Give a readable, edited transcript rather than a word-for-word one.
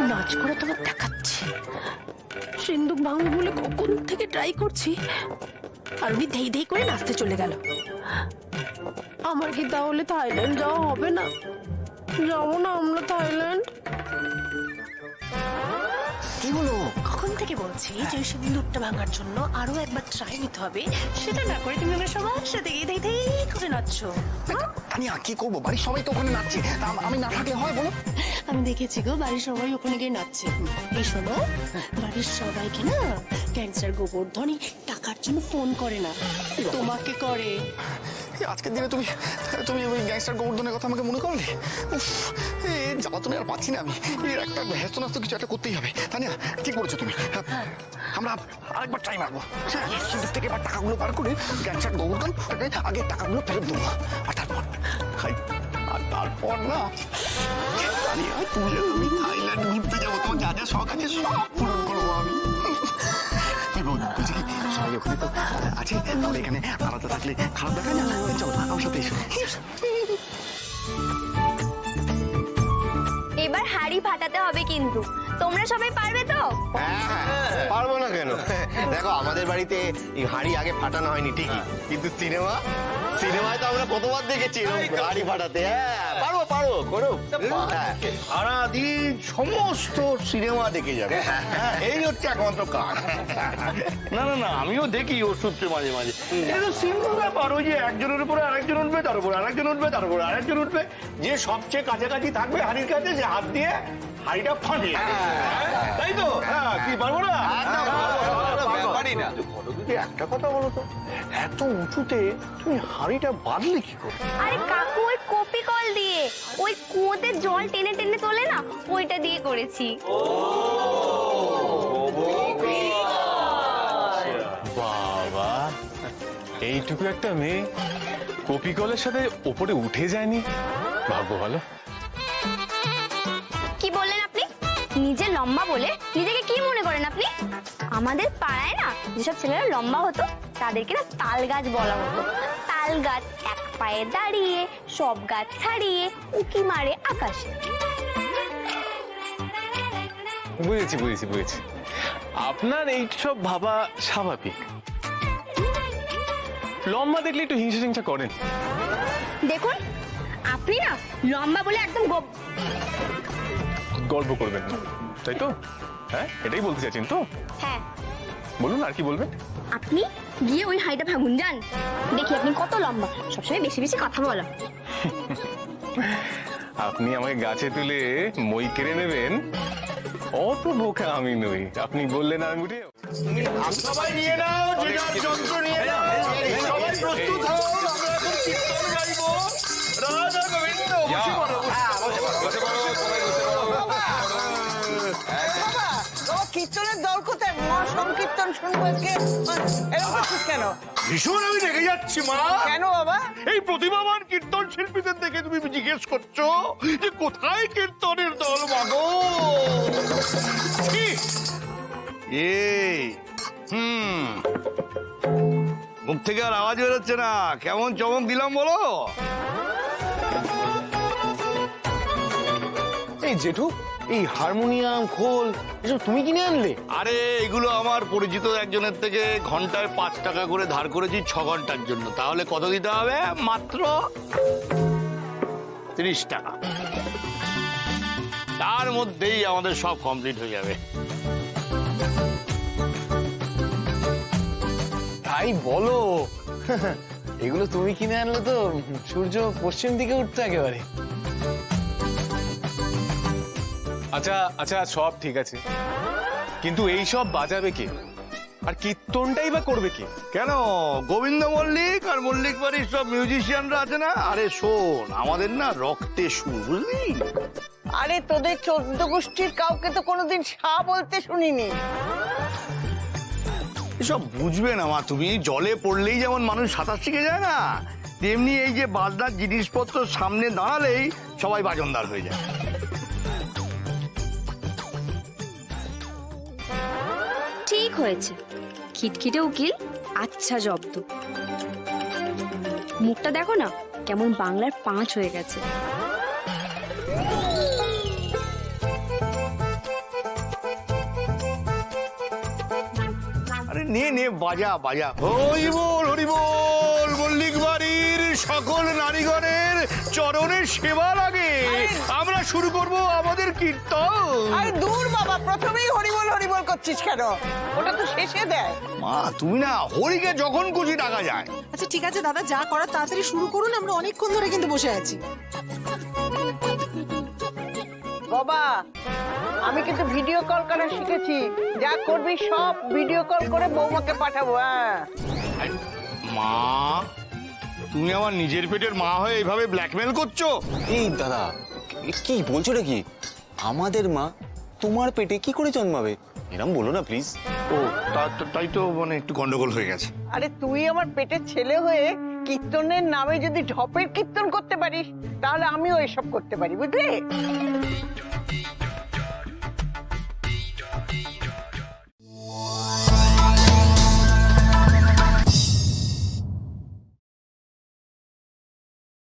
নাচ করে তোমার দেখাচ্ছি। সিন্দুক ভাঙবো বলে কখন থেকে ট্রাই করছি, আর উনি ধেই ধেই করে নাচতে চলে গেল। আমার কি তাহলে থাইল্যান্ড যাওয়া হবে না? যাবো না আমরা থাইল্যান্ড? কি হলো? কখন থেকে বলছি যে ওই সিন্দুকটা ভাঙার জন্য আরো একবার ট্রাই নিতে হবে, সেটা না করে তুমি আমার সবার সাথে গিয়ে ধেই ধেই করে নাচছো। তানিয়া কি করবো, বাড়ির সবাই তো ওখানে নাচছে, আমি না থাকলে হয় বলো? আমি দেখেছি গো, বাড়ির সবাই ওখানে গিয়ে নাচছে। এই শোনো, বাড়ির সবাইকে না ক্যান্সার গোবর্ধনই টাকার জন্য ফোন করে না, তোমাকে করে। আজকের দিনে তুমি তুমি ওই গ্যাংস্টার গোবর্ধনের কথা আমাকে মনে করলে? যাওয়া তুমি আর পাচ্ছি না আমি। এর একটা ব্যস্ত নাস্ত কিছু একটা করতেই হবে। তানিয়া ঠিক বলছো তুমি, আমরা আরেকবার ট্রাই মারবো। সিন্দুক থেকে এবার টাকাগুলো বার করে গ্যাংস্টার গোবর্ধন আগে টাকাগুলো ফেরত দেবো, আর তারপর না তানিয়া তুমি আমি থাইল্যান্ড ঘুরতে যাবো, তোমার যা যা শখ আছে সব পূরণ করবো আমি। সবাই ওখানে তো আছে, তাহলে এখানে আলাদা থাকলে খারাপ দেখা না। চলো আমার সাথে এসো। এবার হাড়ি ফাটাতে হবে কিন্তু, তোমরা সবাই পারবে তো? হ্যাঁ, পারবো না কেন? দেখো আমাদের বাড়িতে এই হাঁড়ি আগে ফাটানো হয়নি ঠিকই, কিন্তু সিনেমায় তো আমরা কতবার দেখেছি হাঁড়ি ফাটাতে। হ্যাঁ পারবো করো। সারাদিন সমস্ত সিনেমা দেখে যাবে, এই হচ্ছে একমাত্র কাজ। না আমিও দেখি ওর সূত্রে মাঝে মাঝে। এটা সিম্পল ব্যাপার, ওই যে একজনের উপরে আরেকজন উঠবে, তার উপরে আরেকজন উঠবে, তার উপরে আরেকজন উঠবে, যে সবচেয়ে কাছাকাছি থাকবে হাড়ির কাছে, যে হাত দিয়ে হাড়িটা ফাটিয়ে, তাই তো? হ্যাঁ, কি পারবো না? ব্যাপারই না। একটা কথা বলো তো, এত উঁচুতে তুমি হাড়িটা বাঁধলে কি করে? আরে কাকু, ওই কপি কল দিয়ে, ওই কুয়োতে জল টেনে টেনে তোলে না, ওইটা দিয়ে করেছি। বাবা, এইটুকু একটা মেয়ে কপি কলের সাথে ওপরে উঠে যায়নি, ভাগ্য ভালো। কি বললেন আপনি? নিজে লম্বা বলে নিজেকে কি মনে করেন আপনি? আমাদের পাড়ায় না যেসব ছেলেরা লম্বা হতো তাদেরকে না তাল গাছ বলা হতো। তাল গাছ এক পায়ে দাঁড়িয়ে সব গাছ ছাড়িয়ে উকি মারে আকাশে। বুঝেছি। আপনার এইসব ভাবা স্বাভাবিক। লম্বা দেখলে একটু হিংসা করেন। দেখুন, আপনি না লম্বা বলে একদম গল্প করবেন না, তাই তো? হ্যাঁ, এটাই বলতে চাইছেন তো? হ্যাঁ, বলুন আর কি বলবেন। আপনি গিয়ে ওই হাইটা ভাঙুন যান, দেখি আপনি কত লম্বা। সবসময় বেশি বেশি কথা বলা। আপনি আমাকে গাছে তুলে মই কেড়ে নেবেন, অত বোকা আমি নই। আপনি বললেন আর আমি উঠে যাবো। সবাই নিয়ে নাও, যে যার যন্ত্র নিয়ে নাও, সবাই প্রস্তুত হও, আমরা এখন কীর্তন গাইবো। রাধা গোবিন্দ, বসে পড়ো। কীর্তনের দল কোথায়? সংকীর্তন শুনবো আজকে, এরকম করছিস কেন? ভীষণ আমি রেগে যাচ্ছি মা। কেন বাবা? এই প্রতিভাবান কীর্তন শিল্পীদের দেখে তুমি জিজ্ঞেস করছো যে কোথায় কীর্তনের দল মাগো? এই মুখ থেকে আর আওয়াজ বেরোচ্ছে না, কেমন চমক দিলাম বলো? এই জেঠু, এই হারমোনিয়াম খোল এসব তুমি কিনে আনলে? আরে এগুলো আমার পরিচিত একজনের থেকে ঘন্টায় 5 টাকা করে ধার করেছি 6 ঘন্টার জন্য। তাহলে কত দিতে হবে? মাত্র 30 টাকা। তার মধ্যেই আমাদের সব কমপ্লিট হয়ে যাবে। তাই বলো? এগুলো তুমি কিনে আনলে তো সূর্য পশ্চিম দিকে উঠতো একেবারে। আচ্ছা সব ঠিক আছে, কিন্তু এই সব বাজাবে কে, আর কীর্তনটাই বা করবে কে? কেন, গোবিন্দ মল্লিক আর মল্লিক বাড়ির সব মিউজিশিয়ানরা আছে না? আরে শোন, আমাদের না রক্তে সুর, বুঝলি? আরে তোদের 14 গোষ্ঠীর কাউকে তো কোনোদিন শাহ বলতে শুনিনি। এসব বুঝবে না মা তুমি। জলে পড়লেই যেমন মানুষ সাঁতার শিখে যায় না, তেমনি এই যে বাজনার জিনিসপত্র সামনে দাঁড়ালেই সবাই বাজনদার হয়ে যায়। ঠিক হয়েছে, খিটখিটে উকিল আচ্ছা জব্দ। মুখটা দেখো না কেমন বাংলার 5 হয়ে গেছে। নে নে বাজা বাজা। হরিবোল হরিবোল, মল্লিক বাড়ির সকল নারীগণের চরণে সেবা লাগে। আমরা শুরু করব আমাদের কীর্তন। আরে দূর বাবা, প্রথমেই হরিবল হরিবল করছিস কেন? ওটা তো শেষে দেয়। মা তুমি না হরিকে যখন খুশি ডাকা যায়। আচ্ছা ঠিক আছে দাদা, যা করার তাড়াতাড়ি শুরু করুন, আমরা অনেকক্ষণ ধরে কিন্তু বসে আছি। বাবা, আমি কিন্তু ভিডিও কল করা শিখেছি। যা করবি সব ভিডিও কল করে বৌমাকে পাঠাবো। হ্যাঁ মা, তুমি আমার নিজের পেটের মা হয়ে এইভাবে ব্ল্যাকমেল করছো? এই দাদা, কি বলছো নাকি? আমাদের মা তোমার পেটে কি করে জন্মাবে? এরম বলো না প্লিজ। ও তাই তো মানে একটু গন্ডগোল হয়ে গেছে। আরে তুই আমার পেটের ছেলে হয়ে কীর্তনের নামে যদি ঢপের কীর্তন করতে পারিস, তাহলে আমিও এসব করতে পারি, বুঝলি?